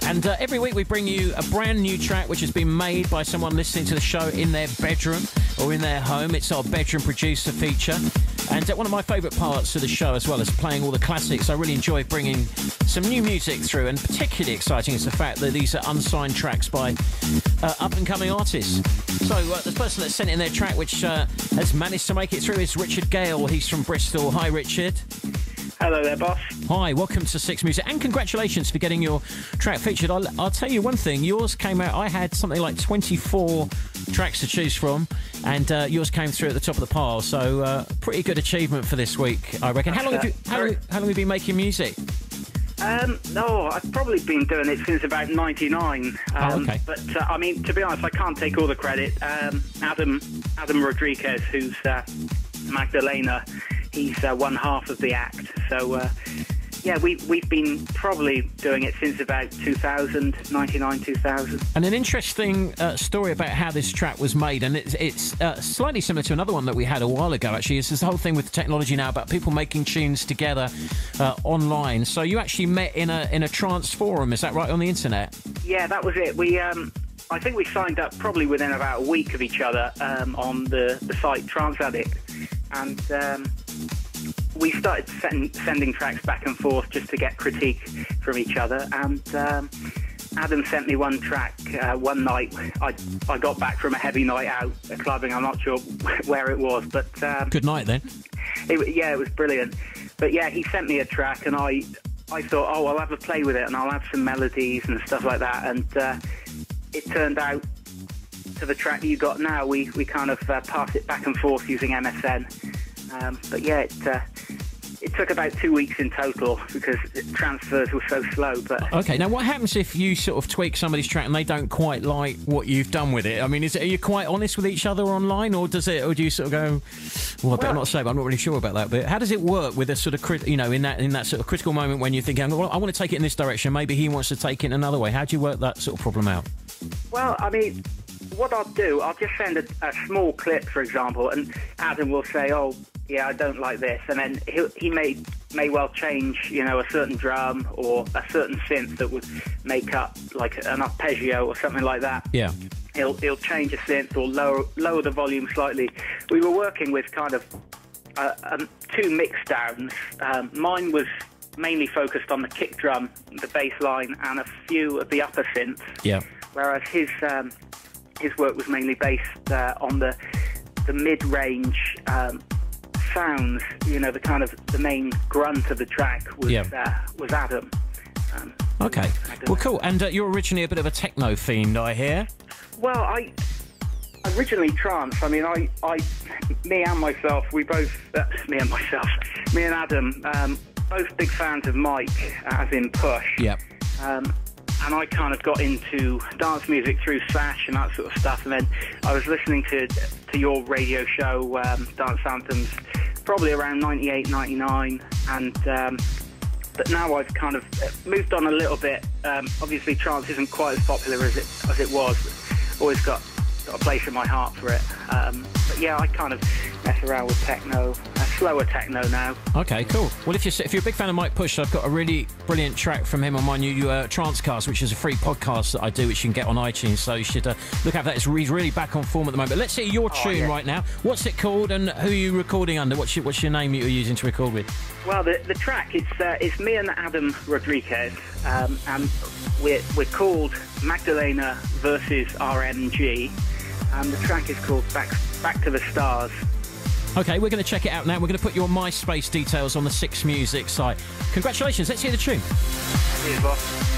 And every week we bring you a brand new track which has been made by someone listening to the show in their bedroom or in their home. It's our bedroom producer feature. And one of my favourite parts of the show, as well as playing all the classics, I really enjoy bringing some new music through. And particularly exciting is the fact that these are unsigned tracks by up-and-coming artists. So the person that sent in their track, which has managed to make it through, is Richard Gale. He's from Bristol. Hi, Richard. Hello there, boss. Hi, welcome to Six Music, and congratulations for getting your track featured. I'll tell you one thing, yours came out, I had something like 24 tracks to choose from, and yours came through at the top of the pile, so pretty good achievement for this week, I reckon. How long have you been making music? No, I've probably been doing it since about 99. Okay. But, I mean, to be honest, I can't take all the credit. Adam Rodriguez, who's Magdelayna, he's one half of the act. So, yeah, we've been probably doing it since about 2000, 99, 2000. And an interesting story about how this track was made, and it's slightly similar to another one that we had a while ago, actually. It's this whole thing with technology now about people making tunes together online. So you actually met in a trance forum, is that right, on the internet? Yeah, that was it. I think we signed up probably within about a week of each other on the site Trance Addict. And we started sending tracks back and forth just to get critique from each other. And Adam sent me one track one night. I got back from a heavy night out clubbing. I'm not sure where it was, but good night then. It was brilliant. But yeah, he sent me a track, and I thought, oh, I'll have a play with it, and I'll add some melodies and stuff like that. And it turned out to the track that you got now. We kind of passed it back and forth using MSN. But yeah, it took about 2 weeks in total because transfers were so slow. But okay, now what happens if you sort of tweak somebody's track and they don't quite like what you've done with it? I mean, are you quite honest with each other online, or do you sort of go, well, I better not say, but I'm not really sure about that. But how does it work with a sort of in that sort of critical moment when you're thinking, well, I want to take it in this direction, maybe he wants to take it in another way? How do you work that sort of problem out? Well, I mean, what I'll do, I'll just send a small clip, for example, and Adam will say, oh, yeah, I don't like this, and then he may well change, a certain drum or a certain synth that would make up like an arpeggio or something like that. Yeah, he'll change a synth or lower the volume slightly. We were working with kind of two mix downs. Mine was mainly focused on the kick drum, the bass line, and a few of the upper synths. Yeah. Whereas his work was mainly based on the mid-range sounds. The kind of the main grunt of the track was Adam. Okay, well, cool. And you're originally a bit of a techno fiend, I hear. Well, I originally trance. I mean, me and Adam, both big fans of Mike, as in Push. Yep. And I kind of got into dance music through Slash and that sort of stuff. And then I was listening to your radio show, Dance Anthems, probably around 98, 99. And but now I've kind of moved on a little bit. Obviously, trance isn't quite as popular as it was. But always got a place in my heart for it. But yeah, I kind of mess around with techno, slower techno now. Okay, cool. Well, if you're a big fan of Mike Push, I've got a really brilliant track from him on my new Trancecast, which is a free podcast that I do, which you can get on iTunes. So you should look out for that. He's really back on form at the moment. But let's hear your tune right now. What's it called, and who are you recording under? What's your name you're using to record with? Well, the track it's me and Adam Rodriguez, and we're called Magdelayna versus RMG. And the track is called Back to the Stars. Okay, we're going to check it out now. We're going to put your MySpace details on the Six Music site. Congratulations. Let's hear the tune. Cheers, boss.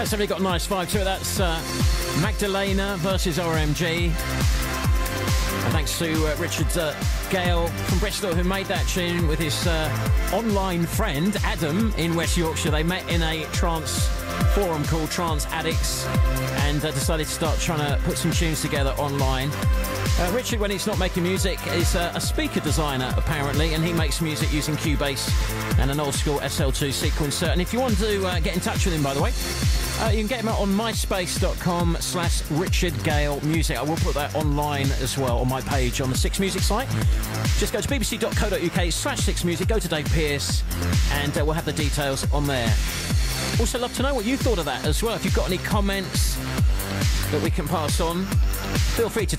That's definitely got a nice vibe to it. That's Magdelayna versus RMG. And thanks to Richard Gale from Bristol, who made that tune with his online friend Adam in West Yorkshire. They met in a trance forum called Trance Addicts and decided to start trying to put some tunes together online. Richard, when he's not making music, is a speaker designer apparently, and he makes music using Cubase and an old school SL2 sequencer. And if you want to get in touch with him, by the way, you can get him out on myspace.com/Richard Gale Music. I will put that online as well on my page on the Six Music site. Just go to bbc.co.uk/6music, go to Dave Pearce, and we'll have the details on there. Also, love to know what you thought of that as well. If you've got any comments that we can pass on, feel free to